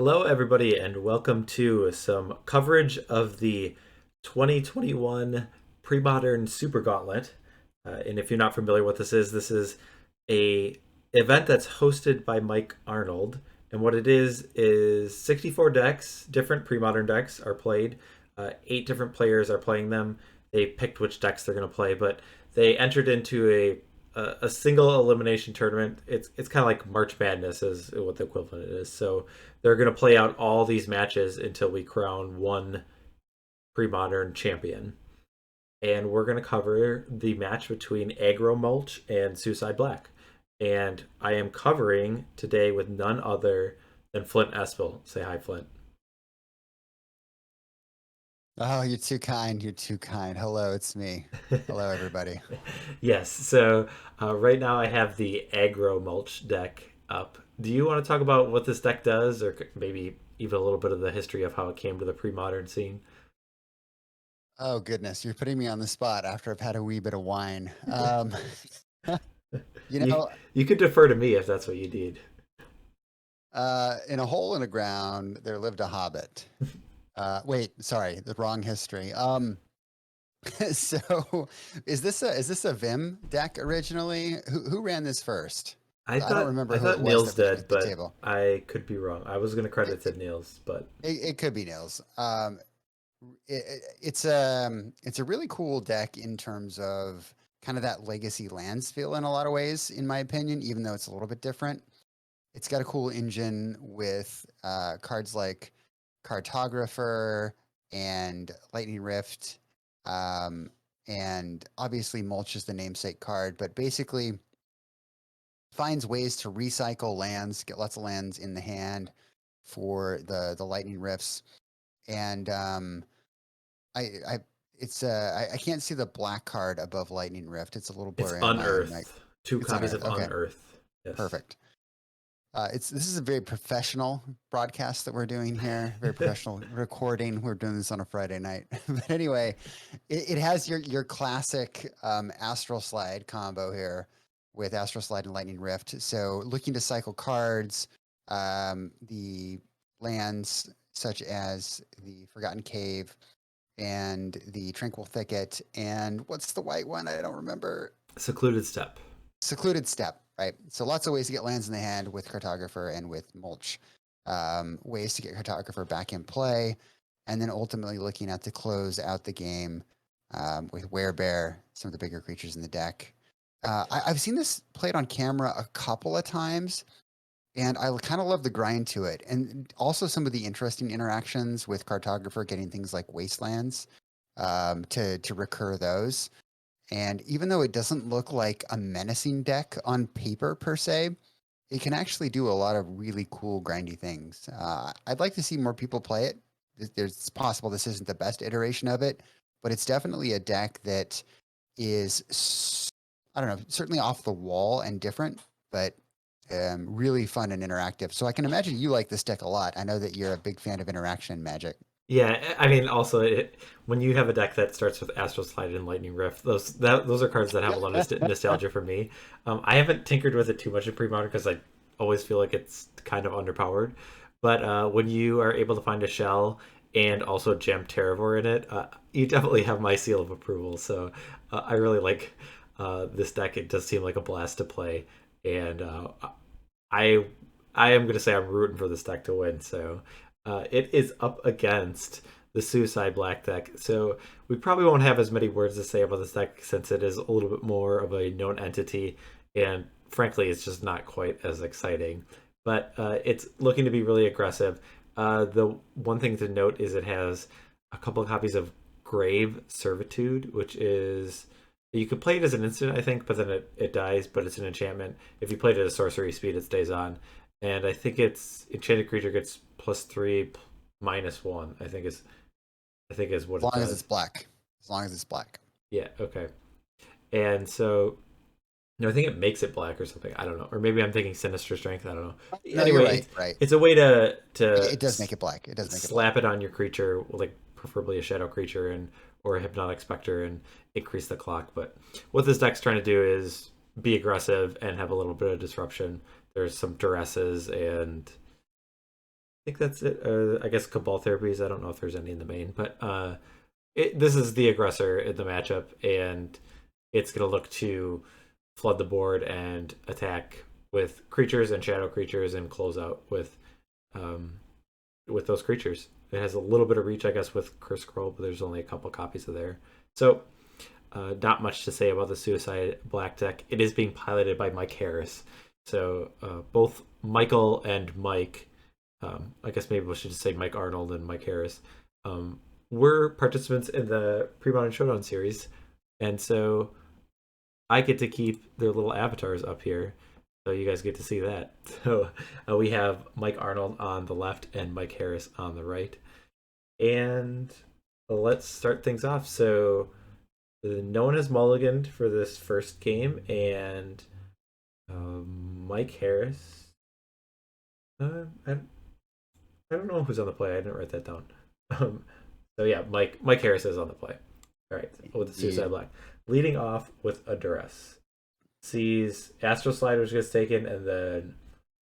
Hello, everybody, and welcome to some coverage of the 2021 Premodern Super Gauntlet. And if you're not familiar with this is a event that's hosted by Mike Arnold. And what it is 64 decks, different Premodern decks are played. 8 different players are playing them. They picked which decks they're going to play, but they entered into a single elimination tournament. It's kind of like March Madness is what the equivalent is. So they're going to play out all these matches until we crown one pre-modern champion. And we're going to cover the match between Aggro Mulch and Suicide Black. And I am covering today with none other than Flint Espel. Say hi, Flint. Oh, you're too kind. You're too kind. Hello, it's me. Hello, everybody. Yes, so right now I have the Aggro Mulch deck up. Do you want to talk about what this deck does, or maybe even a little bit of the history of how it came to the pre-modern scene? Oh, goodness. You're putting me on the spot after I've had a wee bit of wine. You you know, you could defer to me if that's what you need. in a hole in the ground, there lived a hobbit. Wait, sorry, the wrong history. So is this a Vim deck originally? Who ran this first? I I don't thought remember I who it thought was Niels that we took did, at the but table. I could be wrong. I was going to credit It, to Niels, but it could be Nils. It's a really cool deck in terms of kind of that legacy lands feel in a lot of ways, in my opinion, even though it's a little bit different. It's got a cool engine with cards like Cartographer and Lightning Rift, um, and obviously Mulch is the namesake card, but basically finds ways to recycle lands, get lots of lands in the hand for the Lightning Rifts, and I it's I can't see the black card above Lightning Rift. It's a little it's blurry on my. Unearth. Two It's copies of Unearth. Okay, Unearth. Yes. perfect. This is a very professional broadcast that we're doing here. Very professional recording. We're doing this on a Friday night, but anyway, it has your classic Astral Slide combo here with Astral Slide and Lightning Rift. So looking to cycle cards, the lands such as the Forgotten Cave and the Tranquil Thicket, and what's the white one? I don't remember. Secluded Steppe. Secluded Steppe, right? So lots of ways to get lands in the hand with Cartographer and with Mulch. Ways to get Cartographer back in play, and then ultimately looking at to close out the game with Werebear, some of the bigger creatures in the deck. I've seen this played on camera a couple of times, and I kind of love the grind to it, and also some of the interesting interactions with Cartographer, getting things like Wastelands to recur those. And even though it doesn't look like a menacing deck on paper per se, it can actually do a lot of really cool grindy things. I'd like to see more people play it. It's possible this isn't the best iteration of it, but it's definitely a deck that is, I don't know, certainly off the wall and different, but really fun and interactive. So I can imagine you like this deck a lot. I know that you're a big fan of interaction magic. Yeah, I mean, also when you have a deck that starts with Astral Slide and Lightning Rift, those are cards that have a lot of nostalgia for me. I haven't tinkered with it too much in pre-modern because I always feel like it's kind of underpowered. But when you are able to find a shell and also jam Terravore in it, you definitely have my seal of approval. So I really like this deck. It does seem like a blast to play, and I I am going to say I'm rooting for this deck to win. So it is up against the Suicide Black deck. So we probably won't have as many words to say about this deck since it is a little bit more of a known entity, and frankly, it's just not quite as exciting. But it's looking to be really aggressive. The one thing to note is it has a couple of copies of Grave Servitude, which is you could play it as an instant, I think, but then it dies, but it's an enchantment. If you played it at sorcery speed, it stays on. And I think it's enchanted creature gets +3, -1. I think is what As it long as does. it's black. As long as it's black. Yeah, okay. And so no, I think it makes it black or something. I don't know, or maybe I'm thinking Sinister Strength. I don't know. No, you're Anyway, right. Right. it's a way to It does make it black. It does make it slap black. it on your creature, like preferably a shadow creature and or a hypnotic specter, and increase the clock. But what this deck's trying to do is be aggressive and have a little bit of disruption. There's some duresses and think that's it. I guess Cabal Therapies. I don't know if there's any in the main, but this is the aggressor in the matchup, and it's going to look to flood the board and attack with creatures and shadow creatures and close out with those creatures. It has a little bit of reach, I guess, with Curse Scroll, but there's only a couple copies of there. So, not much to say about the Suicide Black deck. It is being piloted by Mike Harris. So, both Michael and Mike, I guess maybe we should just say Mike Arnold and Mike Harris, were participants in the Premodern Showdown series. And so, I get to keep their little avatars up here. So you guys get to see that. So we have Mike Arnold on the left and Mike Harris on the right. And let's start things off. So no one has mulliganed for this first game, and Mike Harris. I don't know who's on the play. I didn't write that down. So yeah, Mike Harris is on the play. All right, with the Suicide Black, leading off with a duress. Sees Astral Slide, which gets taken, and then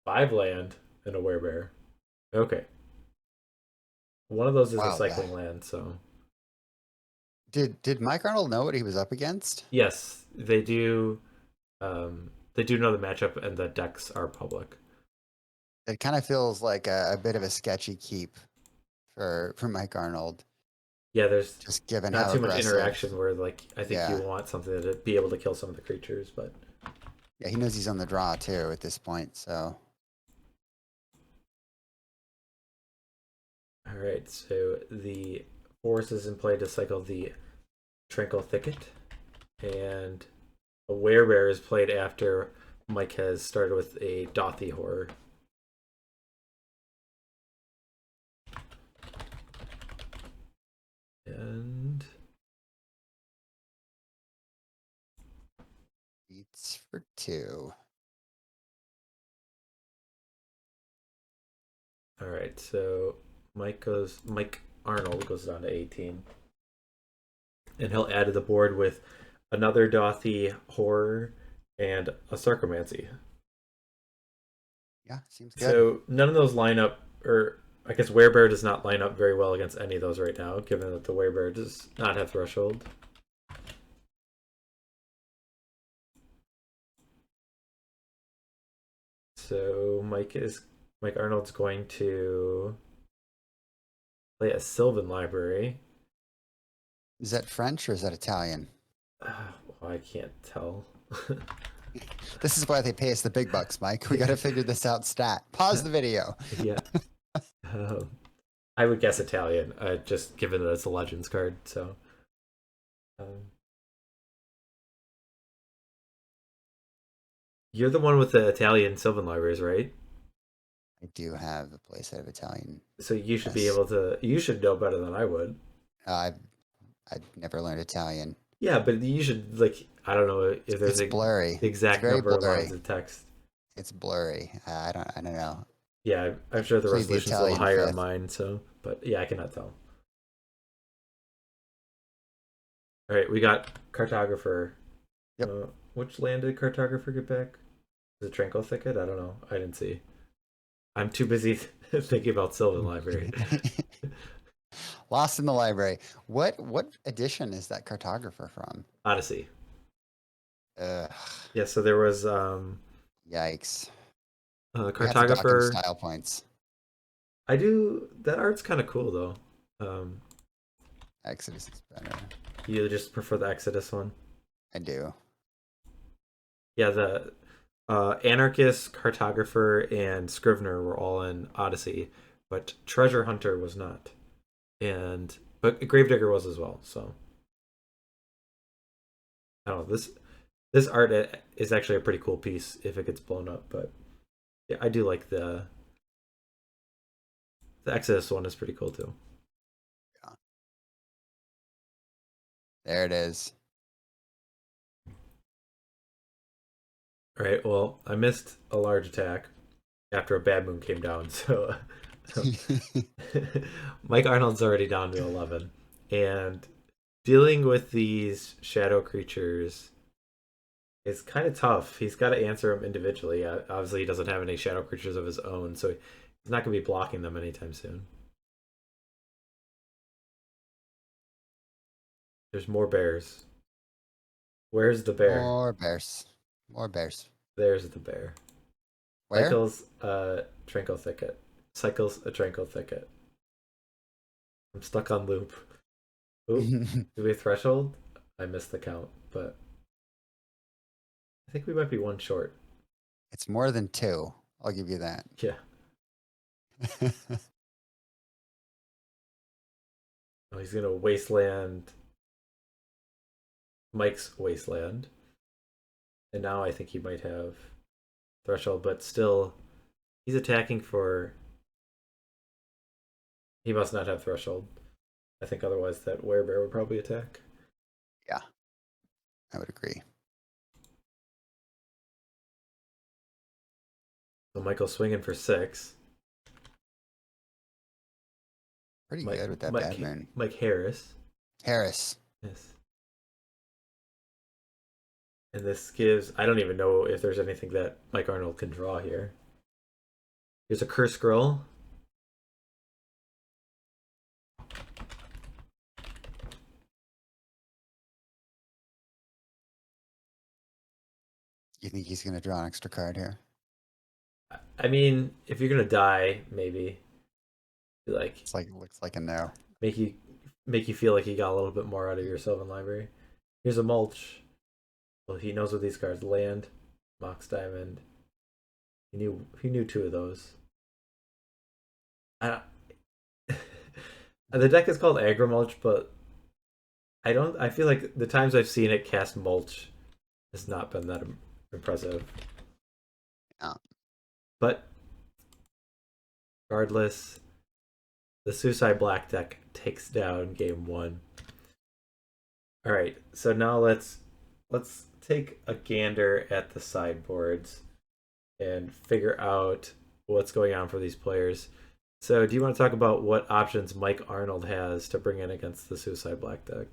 5 land and a Werebear. Okay. One of those is a cycling land, so. Did Mike Arnold know what he was up against? Yes, they do. They do know the matchup, and the decks are public. It kind of feels like a bit of a sketchy keep for Mike Arnold. Yeah, there's just given not how too much aggressive. interaction where, like, I think you want something to be able to kill some of the creatures, but yeah, he knows he's on the draw too at this point. So, all right. So the force is in play to cycle the Tranquil Thicket, and a Werebear is played after Mike has started with a Dauthi Horror. And beats for 2. All right, so Mike Arnold goes down to 18, and he'll add to the board with another Dauthi Horror and a Sarcomancy. Yeah, seems good. So none of those line up, or I guess Werebear does not line up very well against any of those right now, given that the Werebear does not have Threshold. So Mike Arnold's going to play a Sylvan Library. Is that French or is that Italian? I can't tell. This is why they pay us the big bucks, Mike. We got to figure this out stat. Pause the video. Yeah. I would guess Italian, just given that it's a Legends card. So, you're the one with the Italian Sylvan Libraries, right? I do have a playset of Italian. So you should be able to. You should know better than I would. I'd never learned Italian. Yeah, but you should, like, I don't know if there's blurry. Exact number of lines of text. It's blurry. I don't know. Yeah, I'm sure the resolution's a little higher on mine, so, but yeah, I cannot tell. All right, we got Cartographer. Yep. Which land did Cartographer get back? Is it Tranquil Thicket? I don't know. I didn't see. I'm too busy thinking about Sylvan Library. Lost in the library. What edition is that Cartographer from? Odyssey. Ugh. Yeah, so there was yikes. Cartographer style points. I do. That art's kind of cool though. Exodus is better. You just prefer the Exodus one? I do. Yeah, the Anarchist, Cartographer, and Scrivener were all in Odyssey, but Treasure Hunter was not. But Gravedigger was as well, so I don't know. This art is actually a pretty cool piece if it gets blown up, but yeah, I do like the Exodus one is pretty cool too. Yeah. There it is. All right, well, I missed a large attack after a bad moon came down, so Mike Arnold's already down to 11, and dealing with these shadow creatures is kind of tough. He's got to answer them individually. Obviously, he doesn't have any shadow creatures of his own, so He's not going to be blocking them anytime soon. There's more bears. Where's the bear? More bears. More bears. There's the bear. Where? Cycles a Tranquil Thicket. Cycles a Tranquil Thicket. I'm stuck on loop. Ooh, do we have threshold? I missed the count, but I think we might be one short. It's more than 2. I'll give you that. Yeah. Oh, he's gonna Wasteland Mike's Wasteland. And now I think he might have threshold, but still he's attacking for, he must not have threshold. I think otherwise that Werebear would probably attack. Yeah. I would agree. So Michael's swinging for 6. Pretty good with that bad moon. Mike Harris. Harris. Yes. And this gives, I don't even know if there's anything that Mike Arnold can draw here. Here's a Curse Scroll. You think he's going to draw an extra card here? I mean, if you're going to die, maybe. Like, it's like, looks like a no. Make you feel like you got a little bit more out of your Sylvan Library. Here's a Mulch. Well, he knows what these cards. Land, Mox Diamond. He knew 2 of those. The deck is called Aggro Mulch, but I feel like the times I've seen it cast Mulch has not been that impressive. Yeah. But regardless, the Suicide Black deck takes down game 1. All right, so now let's take a gander at the sideboards and figure out what's going on for these players. So do you want to talk about what options Mike Arnold has to bring in against the Suicide Black deck?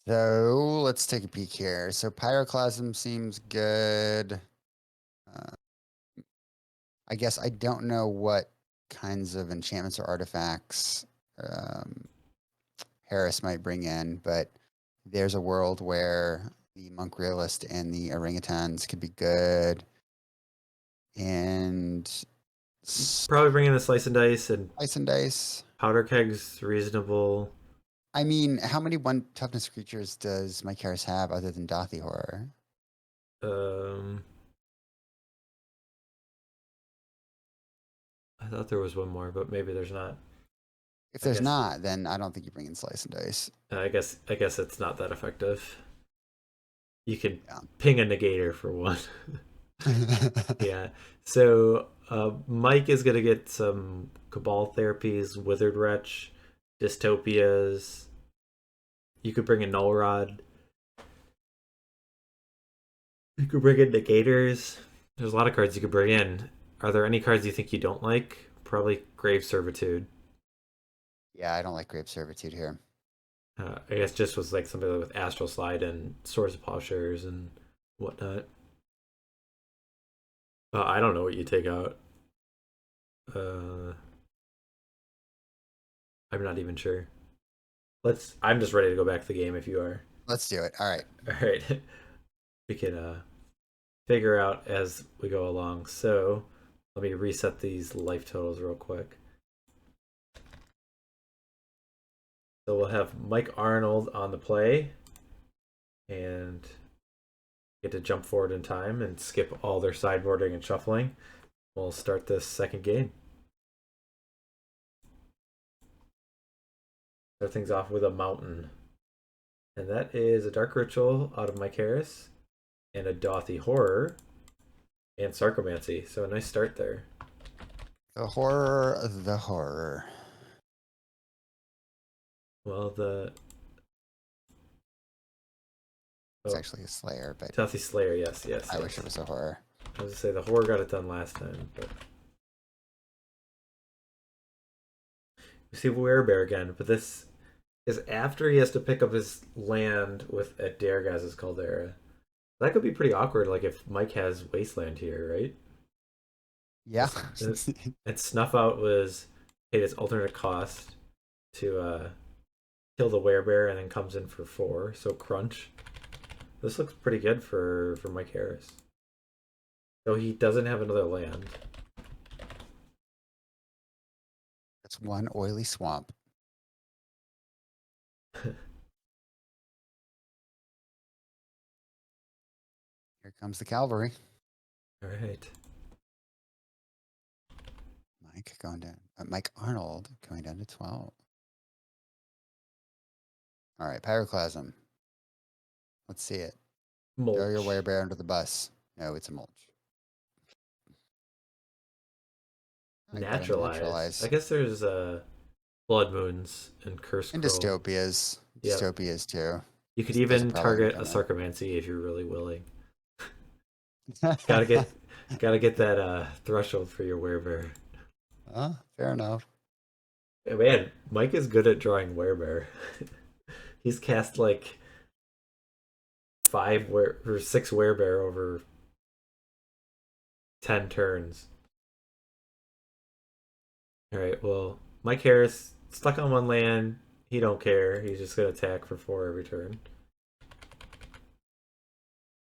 So let's take a peek here. So Pyroclasm seems good. I guess I don't know what kinds of enchantments or artifacts Harris might bring in, but there's a world where the Monk Realist and the Orangutans could be good. And probably bring in the Slice and Dice and Powder Keg's reasonable. I mean, how many 1 toughness creatures does Mike Harris have other than Dauthi Horror? I thought there was one more, but maybe there's not. If there's not, then I don't think you bring in Slice and Dice. I guess it's not that effective. You can ping a negator for 1. Yeah. So Mike is gonna get some Cabal Therapies, Withered Wretch, Dystopias. You could bring in Null Rod. You could bring in Negators. There's a lot of cards you could bring in. Are there any cards you think you don't like? Probably Grave Servitude. Yeah, I don't like Grave Servitude here. I guess just was like something with Astral Slide and Swords of Plowshares and whatnot. I don't know what you take out. I'm not even sure. I'm just ready to go back to the game if you are. Let's do it. All right. All right. We can figure out as we go along. So let me reset these life totals real quick. So we'll have Mike Arnold on the play and get to jump forward in time and skip all their sideboarding and shuffling. We'll start this second game. Start things off with a mountain. And that is a Dark Ritual out of Mike Harris and a Dauthi Horror and Sarcomancy. So a nice start there. The horror. Well, it's actually a Slayer, but Dauthi Slayer, yes. I wish it was a horror. I was gonna say the horror got it done last time, but we see Werebear again, but this is after he has to pick up his land with at Darigaaz's Caldera. That could be pretty awkward, like if Mike has Wasteland here, right? Yeah. It's, and Snuff Out was paid its alternate cost to kill the Werebear and then comes in for 4. So Crunch. This looks pretty good for Mike Harris. Though he doesn't have another land. That's one oily swamp. Here comes the cavalry. All right. Mike going down. Mike Arnold going down to 12. All right, Pyroclasm. Let's see it. Mulch. Throw your Werebear under the bus. No, it's a mulch. Naturalize. I guess there's Blood Moons and Curse and Crow. Dystopias. Yep. Dystopias too. You could even target a Sarcomancy if you're really willing. gotta get that threshold for your Werebear. Fair enough. Man, Mike is good at drawing Werebear. He's cast like 6 Werebear over 10 turns. All right, well, Mike Harris stuck on 1 land. He don't care. He's just gonna attack for 4 every turn.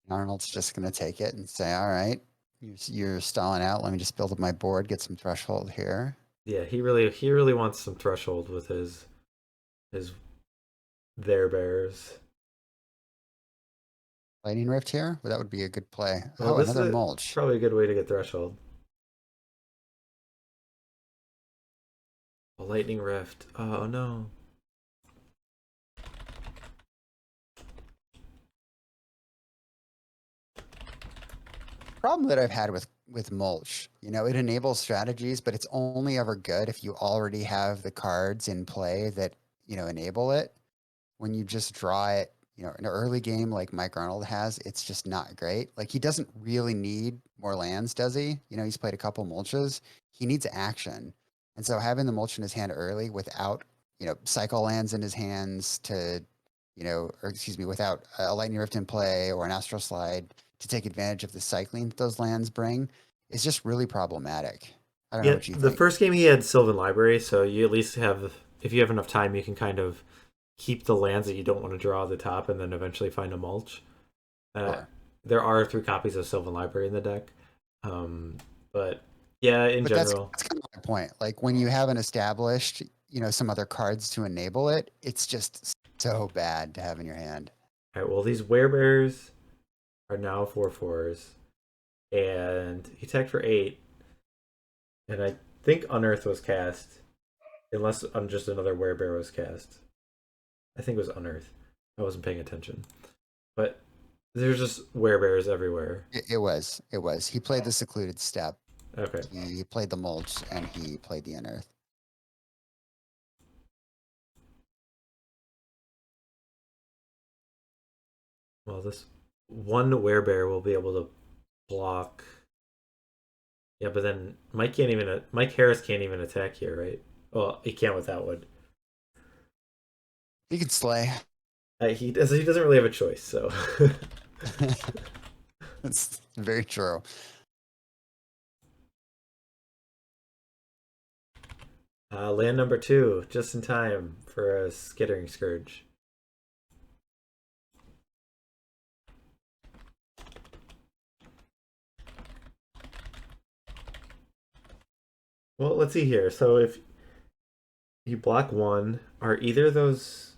Arnold's just gonna take it and say, "All right, you're stalling out. Let me just build up my board, get some threshold here." Yeah, he really wants some threshold with his Werebears. Lightning Rift here? Well, that would be a good play. Well, another mulch. Probably a good way to get threshold. A Lightning Rift. Oh no. Problem that I've had with mulch, it enables strategies, but it's only ever good if you already have the cards in play that, enable it. When you just draw it, in an early game like Mike Arnold has, it's just not great. Like, he doesn't really need more lands, does he? He's played a couple mulches. He needs action. And so having the mulch in his hand early without, cycle lands in his hands to, without a Lightning Rift in play or an Astral Slide to take advantage of the cycling that those lands bring is just really problematic. I don't know what you think. The first game he had Sylvan Library, so you at least have, if you have enough time, you can kind of keep the lands that you don't want to draw at the top and then eventually find a mulch. Sure. There are 3 copies of Sylvan Library in the deck. But yeah, in general. That's kind of my point. Like, when you haven't established, some other cards to enable it, it's just so bad to have in your hand. All right, well, these Werebears are now 4/4s, and he attacked for 8, and I think Unearth was cast, unless just another Werebear was cast. I think it was Unearth. I wasn't paying attention, but there's just Werebears everywhere. It was. He played the Secluded Steppe. Okay. He played the Mulch, and he played the Unearth. Well, this one Werebear will be able to block. Yeah, but then Mike Harris can't even attack here, right? Well, he can't with that one. He can slay. He doesn't really have a choice, so. That's very true. Land number 2, just in time for a Skittering Scourge. Well, let's see here. So if you block 1, are either of those...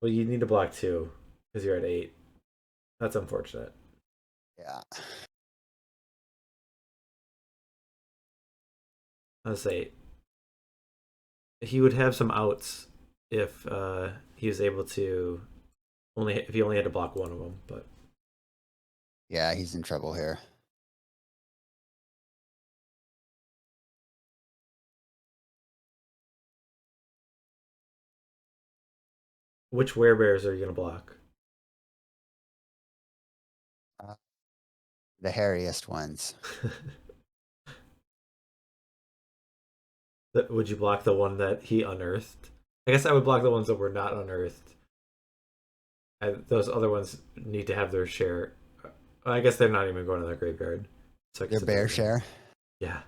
Well, you need to block 2 because you're at 8. That's unfortunate. Yeah. I'll say he would have some outs if he was able to if he only had to block 1 of them, but yeah, he's in trouble here. Which Werebears are you gonna block? The hairiest ones. Would you block the one that he unearthed? I guess I would block the ones that were not unearthed. Those other ones need to have their share. I guess they're not even going to their graveyard. So Their bear share. Yeah.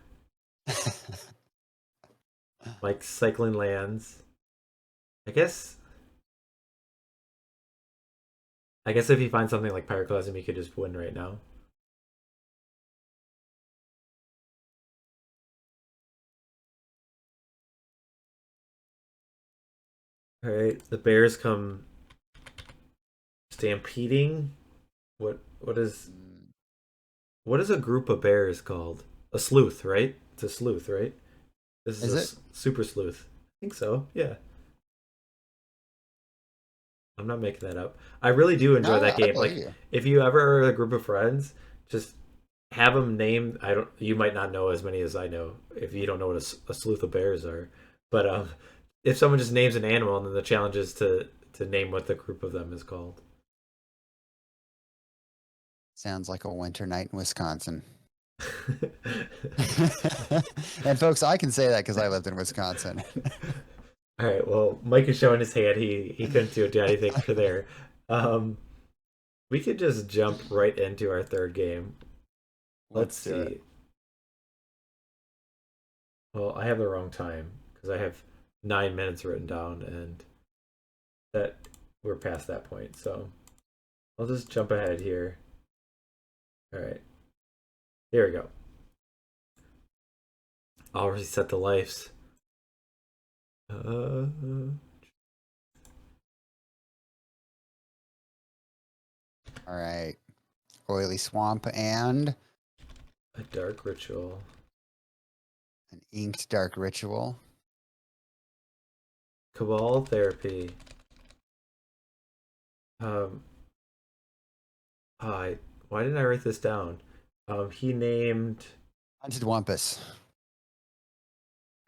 Like cycling lands. I guess I guess if you find something like Pyroclasm, you could just win right now. All right, the bears come stampeding. What Mm, what is a group of bears called? A sleuth, right? It's a sleuth, right? This is is a it? super sleuth. I think so. Yeah, I'm not making that up. I really do enjoy No, that I game. believe Like, you. if you ever are a group of friends, just have them name. I don't. You might not know as many as I know if you don't know what a sleuth of bears are. But if someone just names an animal, and then the challenge is to name what the group of them is called. Sounds like a winter night in Wisconsin. And folks, I can say that because I lived in Wisconsin. All right. Well, Mike is showing his hand. He couldn't do anything for there. Um, we could just jump right into our third game. Let's Let's do it. see. Well, I have the wrong time because I have 9 minutes written down, and that we're past that point. So I'll just jump ahead here. All right. Here we go. I'll reset the lives. Uh, All right. Oily swamp and a dark ritual. an inked dark ritual. Cabal therapy. Um, I why didn't I write this down? He named. Hunted Wampus.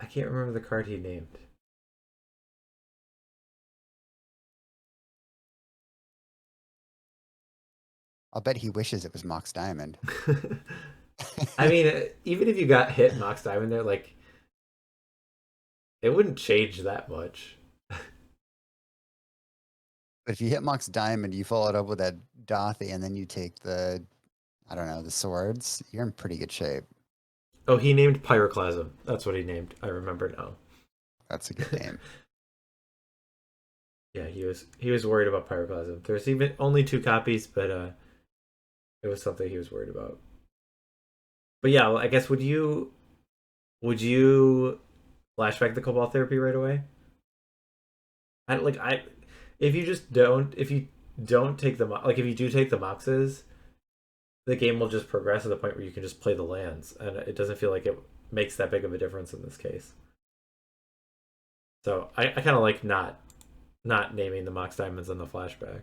I can't remember the card he named. I'll bet he wishes it was Mox Diamond. I mean, even if you got hit Mox Diamond there, like it wouldn't change that much. But if you hit Mox Diamond, you follow it up with that Dauthi, and then you take the, I don't know, the swords, you're in pretty good shape. Oh, he named Pyroclasm. That's what he named. I remember now. That's a good name. Yeah, he was worried about Pyroclasm. There's even only 2 copies, but it was something he was worried about. But yeah, well, I guess would you flashback the Cobalt therapy right away? I if you don't take the like if you do take the Moxes, the game will just progress to the point where you can just play the lands, and it doesn't feel like it makes that big of a difference in this case. So I kind of like not naming the Mox Diamonds on the flashback.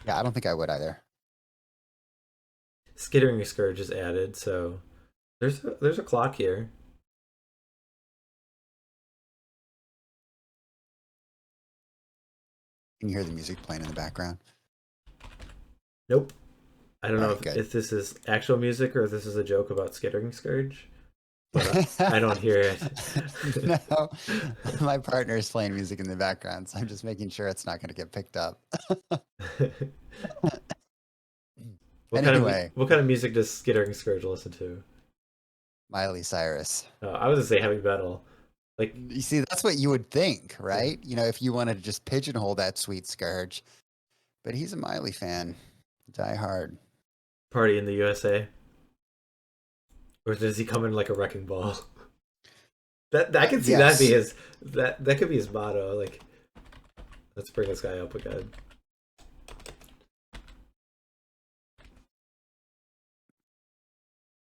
Yeah, I don't think I would either. Skittering Scourge is added, so there's a clock here. Can you hear the music playing in the background? Nope. I don't All know right, good. if this is actual music or if this is a joke about Skittering Scourge, but I don't hear it. No, my partner is playing music in the background, so I'm just making sure it's not going to get picked up. Anyway, what kind of music does Skittering Scourge listen to? Miley Cyrus. I was gonna say heavy metal. Like, You see, that's what you would think, right? You know, if you wanted to just pigeonhole that sweet Scourge. But he's a Miley fan. Die hard. Party in the USA, or does he come in like a wrecking ball? That I can see that be Yes. his that could be his motto. Like, let's bring this guy up again.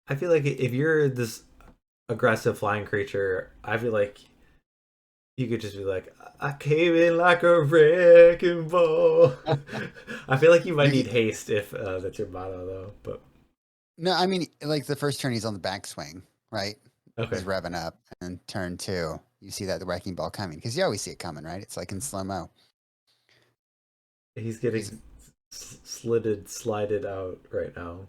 I feel like if you're this aggressive flying creature, I feel like you could just be like, I came in like a wrecking ball. I feel like you might need haste if that's your motto, though. But No, I mean, like the first turn, he's on the backswing, right? okay, He's revving up. And turn two, you see that the wrecking ball coming because you always see it coming, right? It's like in slow mo. he's He's, getting slided out right now.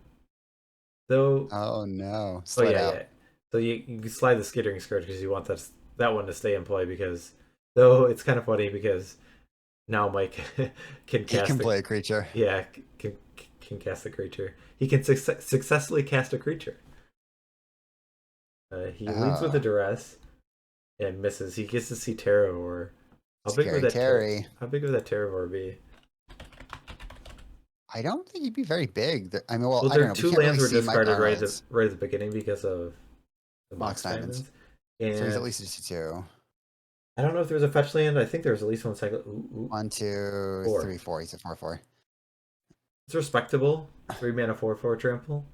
Though, oh no, oh slid yeah, out. yeah. So you slide the skittering scourge because you want that one to stay in play because though it's kind of funny because now Mike can He cast can play a creature. yeah can cast the creature. He can successfully cast a creature. He leads with a Oh, duress and misses. He gets to see Terravore. How big would Scary that Terry. How big would that Terravore be? I don't think he'd be very big. I mean, well, Well, I don't their know. We two can't really lands were see Mike discarded Arnold's right at the beginning because of the Mox Mox Diamonds. Diamonds. So he's at And least a 2. I don't know if there was a fetch land. I think there was at least one cycle. One, two, Four. three, four. He's a 4/4. It's respectable. 3 mana 4/4 trample.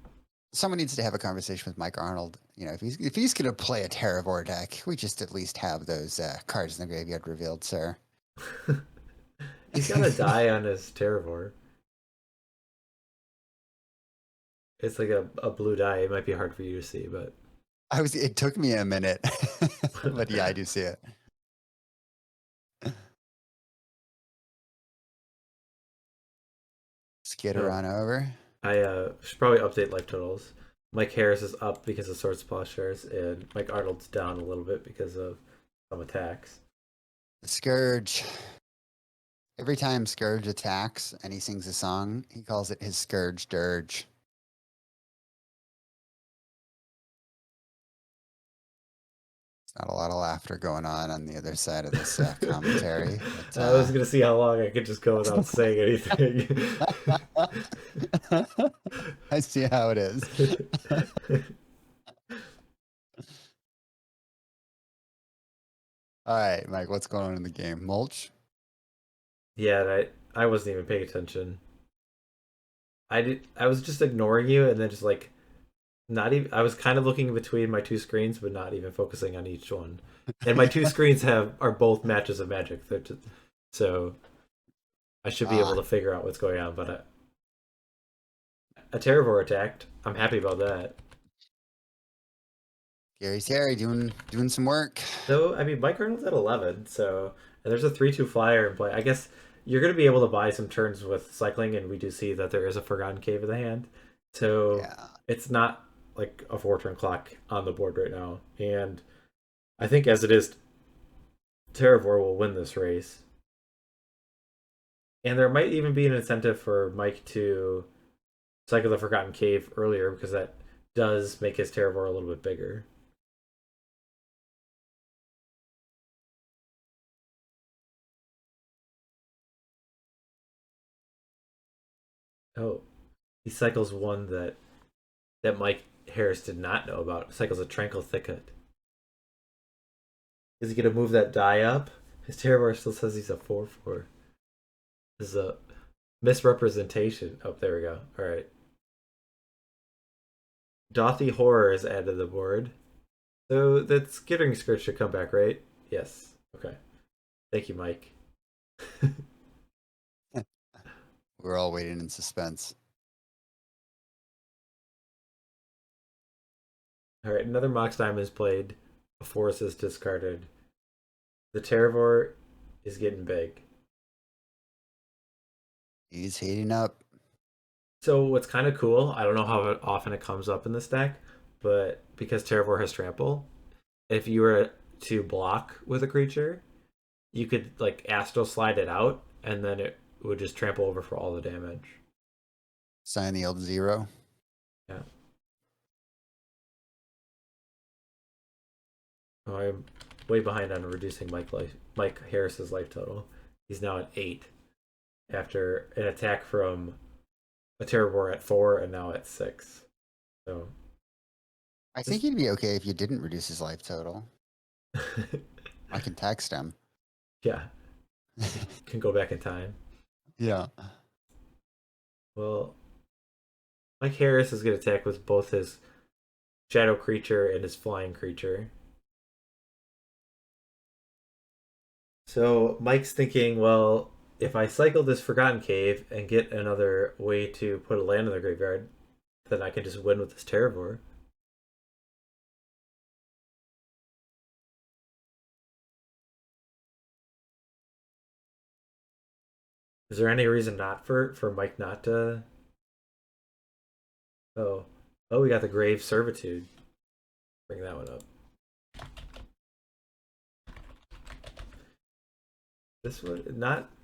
Someone needs to have a conversation with Mike Arnold. You know, if he's gonna play a Terravore deck, we just at least have those cards in the graveyard revealed, sir. He's got a die on his Terravore. It's like a blue die. It might be hard for you to see, but It took me a minute, but yeah, I do see it. Skitter on over. I should probably update life totals. Mike Harris is up because of Swords Plowshares, and Mike Arnold's down a little bit because of some attacks. The Scourge. Every time Scourge attacks and he sings a song, he calls it his Scourge Dirge. Not a lot of laughter going on the other side of this commentary. But, I was gonna see how long I could just go without saying anything. I see how it is. All right, Mike, what's going on in the game? Mulch? Yeah, I wasn't even paying attention. I was just ignoring you, and then just like not even. I was kind of looking between my two screens, but not even focusing on each one. And my two screens are both matches of Magic, so I should be able to figure out what's going on. But a Terravore attacked. I'm happy about that. Gary's Terry doing some work. So I mean, Mike Arnold's at 11, so and there's a 3/2 flyer in play. I guess you're going to be able to buy some turns with cycling, and we do see that there is a Forgotten Cave in the hand. So Yeah. it's not like a 4-turn clock on the board right now. And I think as it is, Terravore will win this race. And there might even be an incentive for Mike to cycle the Forgotten Cave earlier because that does make his Terravore a little bit bigger. Oh, he cycles one that Mike Harris did not know about. Cycles a Tranquil Thicket. Is he gonna move that die up? His Terravore still says he's a 4/4. This is a misrepresentation. Oh, there we go. All right. Dauthi Horror is added to the board. So that Skittering Skirt should come back, right? Yes. Okay. Thank you, Mike. We're all waiting in suspense. All right, another Mox Diamond is played. A forest is discarded. The Terravore is getting big. He's heating up. So what's kind of cool, I don't know how often it comes up in this deck, but because Terravore has trample, if you were to block with a creature, you could like Astral Slide it out, and then it would just trample over for all the damage. Sign the old 0. Yeah. Oh, I'm way behind on reducing Mike Harris's life total. He's now at 8 after an attack from a Terravore at 4 and now at 6. So I think he'd be okay if you didn't reduce his life total. I can text him. Yeah, can go back in time. Yeah. Well, Mike Harris is going to attack with both his shadow creature and his flying creature. So Mike's thinking, well, if I cycle this Forgotten Cave and get another way to put a land in the graveyard, then I can just win with this Terravore. Is there any reason not for Mike not to? Oh, we got the Grave Servitude. Bring that one up. This one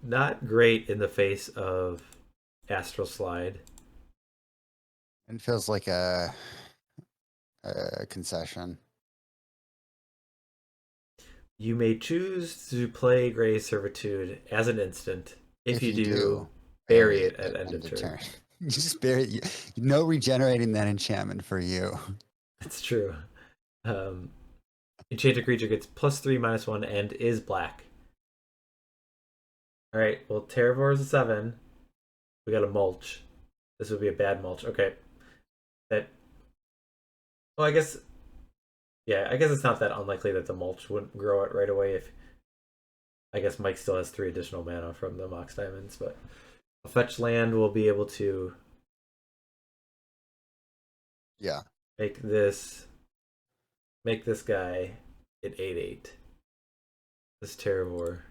not great in the face of Astral Slide. It feels like a concession. You may choose to play Gray Servitude as an instant. If If you you do, do, bury bury it it at at end end of of turn. turn. You just bury no regenerating that enchantment for you. It's true. Um, Enchanted creature gets +3/-1 and is black. All right. Well, Terravore is a 7. We got a mulch. This would be a bad mulch. Okay. That. Oh, I guess. Yeah, I guess it's not that unlikely that the mulch wouldn't grow it right away. If I guess Mike still has 3 additional mana from the Mox Diamonds, but a fetch land will be able to Yeah. make this guy at 8/8. This Terravore.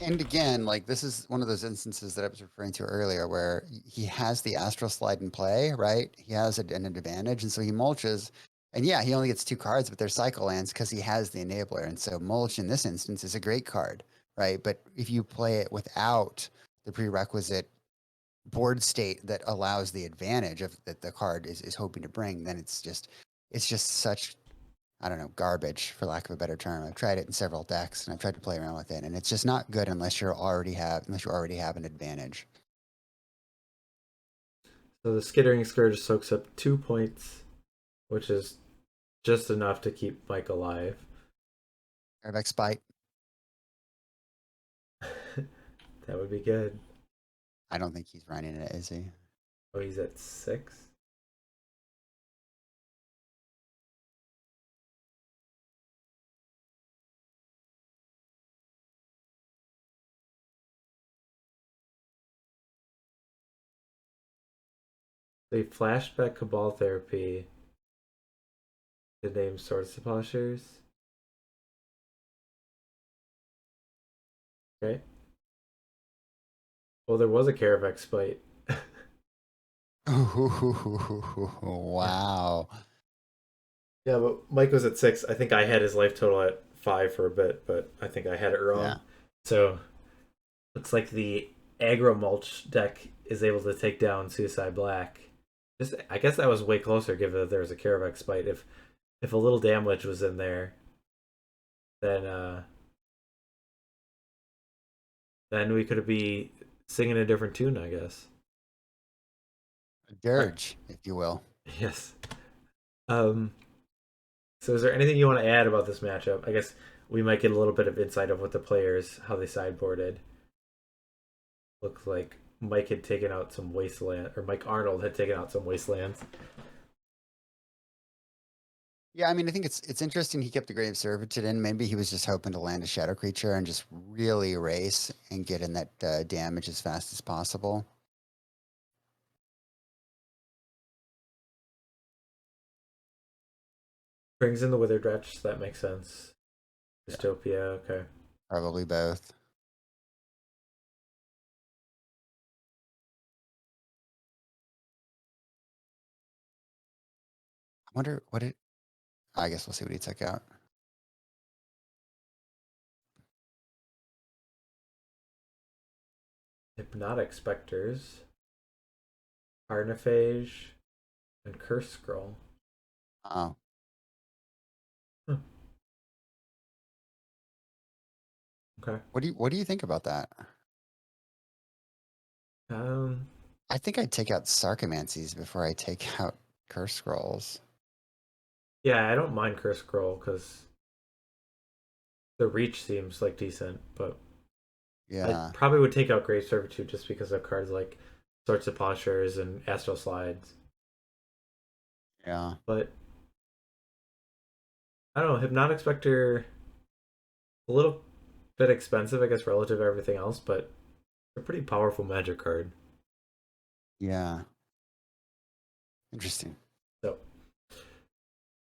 And again, like this is one of those instances that I was referring to earlier where he has the Astral Slide in play, right? He has an advantage, and so he mulches. And yeah, he only gets 2 cards, but they're cycle lands because he has the enabler. And so mulch in this instance is a great card, right? But if you play it without the prerequisite board state that allows the advantage of that the card is hoping to bring, then it's just such, I don't know, garbage for lack of a better term. I've tried it in several decks and I've tried to play around with it, and it's just not good unless you already have an advantage. So the Skittering Scourge soaks up 2 points, which is just enough to keep Mike alive. Airback Spite. That would be good. I don't think he's running it, is he? Oh, he's at 6. They flashed back Cabal Therapy to name Swords to Plowshares. Okay. Well, there was a Caravex Spite. Wow. Yeah, but Mike was at 6. I think I had his life total at 5 for a bit, but I think I had it wrong. Yeah. So looks like the Aggro Mulch deck is able to take down Suicide Black. Just, I guess that was way closer, given that there was a Caravex Spite. If a little damage was in there, then we could be singing a different tune, I guess. A dirge, if you will. Yes. Um. So, is there anything you want to add about this matchup? I guess we might get a little bit of insight of what the players, how they sideboarded. Looks like Mike had taken out some Wasteland, or Mike Arnold had taken out some Wastelands. Yeah, I mean, I think it's interesting he kept the Grave Servitude in. Maybe he was just hoping to land a shadow creature and just really race and get in that damage as fast as possible. Brings in the Withered Wretch, that makes sense. Yeah. Dystopia, okay. Probably both. I wonder what it. I guess we'll see what he took out. Hypnotic Specters, Carnophage, and Curse Scroll. Oh, Huh. Okay. what do you think about that? Um, I think I'd take out Sarcomancies before I take out Curse Scrolls. yeah, I don't mind Curse Scroll because the reach seems like decent, but I Yeah, probably would take out Grave Servitude just because of cards like Swords to Plowshares and Astral Slides. yeah. But I don't know, Hypnotic Spectre, a little bit expensive, I guess, relative to everything else, but a pretty powerful magic card. Yeah. Interesting. So,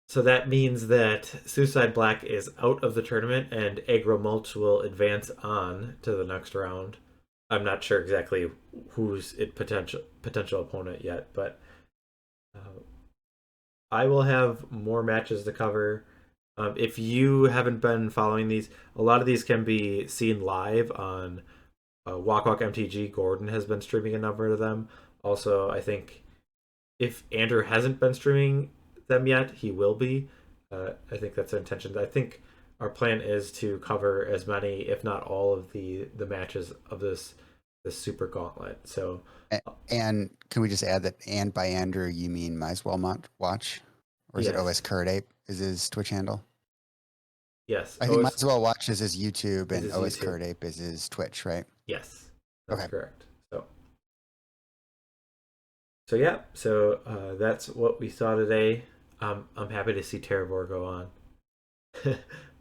so that means that Suicide Black is out of the tournament, and Aggro Mulch will advance on to the next round. I'm not sure exactly who's it potential opponent yet, but uh, I will have more matches to cover. If you haven't been following these, a lot of these can be seen live on Walk Walk MTG. Gordon has been streaming a number of them. Also, I think if Andrew hasn't been streaming them yet, he will be. I think that's our intention. I think our plan is to cover as many, if not all, of the matches of this Super Gauntlet. So, And can we just add that, and by Andrew, you mean Might As Well Watch? Or is it yes, OS Curdape is his Twitch handle? yes, I think Might As Well Watch is his YouTube, and his OS YouTube. Curdape is his Twitch, right? Yes, that's Okay. correct. So yeah, so that's what we saw today. I'm happy to see Terravore go on.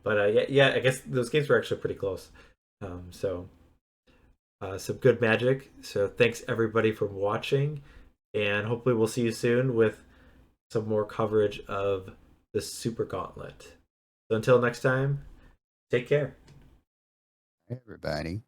But yeah, I guess those games were actually pretty close. So some good magic. So thanks everybody for watching, and hopefully we'll see you soon with some more coverage of the Super Gauntlet. So until next time, take care. Hey, everybody.